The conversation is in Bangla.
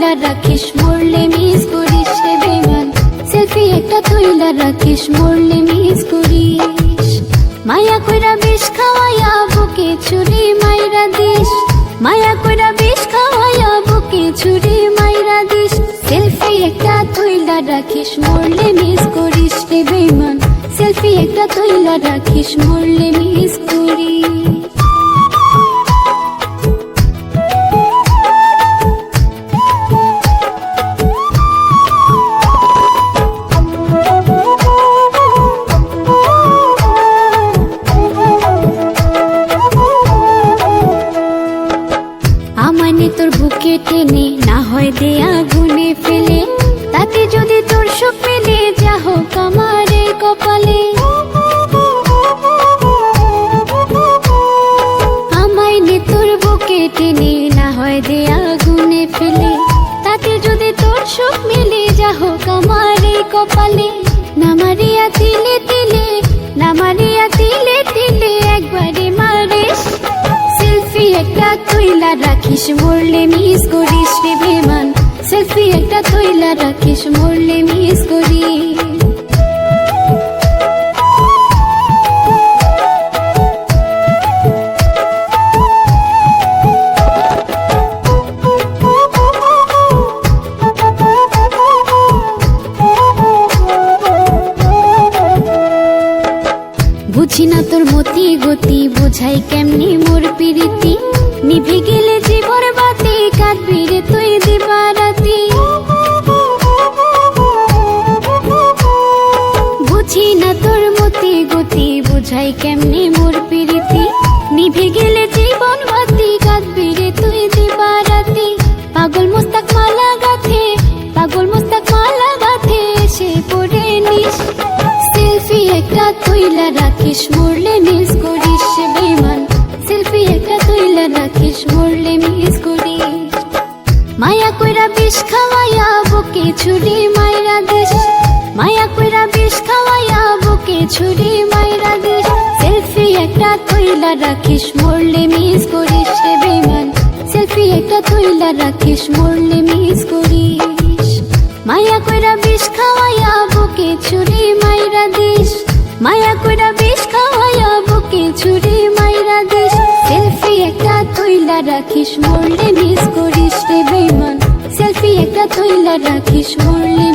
তুইলা রাখিস মরলে মিস করিস রে বেমান, সেলফি একটা তুইলা রাখিস মরলে মিস করিস। মায়া কইরা বিষ খাওয়াইয়া বুকে ছুরি মাইরা দিস, মায়া কইরা বিষ খাওয়াইয়া বুকে ছুরি মাইরা দিস। সেলফি একটা তুইলা রাখিস মরলে মিস করিস রে বেমান, সেলফি একটা তুইলা রাখিস মরলে মিস করিস। আমানে তোর বুকে টেনে না হয় দে আগুনে ফেলে, তাতে যদি তোর সুখ পেলে যা হোক আমার এই কপালে। আমায় নে তোর বুকে টেনে না হয় দে আগুনে ফেলে, তাতে যদি তোর সুখ মিলে যা হোক আমার এই কপালে। না মারিয়া তিলে তিলে, না মারিয়া তিলে তিলে একবারে মারিস। সেলফি একটা তুইলা রাখিস মরলে মিস করিস রে বেমান, সেলফি একটা তুইলা রাখিস মরলে মিস করিস। বুঝি না তোর মতি গতি, বুঝাই কেমনি মোর পিরিতি, নিভে গেলে জীবন বাতি কাঁদবি রে তুই দিবারাতি। বুঝি না তোর মতি গতি, বুঝাই কেমনি মোর পিরিতি, নিভে গেলে জীবন বাতি কাঁদবি রে তুই দিবারাতি। পাগল মুস্তাক মালা গাথে, পাগল মুস্তাক মালা গাথে এসে পড়ে নিস। সেলফি একটা তুইলা রাখিস মরলে মিস করিস বেমান, সেলফি একটা তুইলা রাখিস মরলে মিস করিস। মায়া কইরা বিষ খাওয়াইয়া বুকে ছুরি মাইরা দিস, মায়া কইরা বিষ খাওয়াইয়া বুকে ছুরি মাইরা দিস। সেলফি একটা তুইলা রাখিস মরলে মিস করিস রে বেমান, সেলফি একটা তুইলা রাখিস মরলে মিস করিস। মায়া কইরা বিষ খাওয়াইয়া বুকে ছুরি মাইরা দিস, মায়া কইরা বিষ খাওয়াইয়া বুকে ছুরি মাইরা দিস। সেলফি একটা তুইলা রাখিস মরলে মিস করিস রে বেমান, সেলফি একটা তুইলা রাখিস মরলে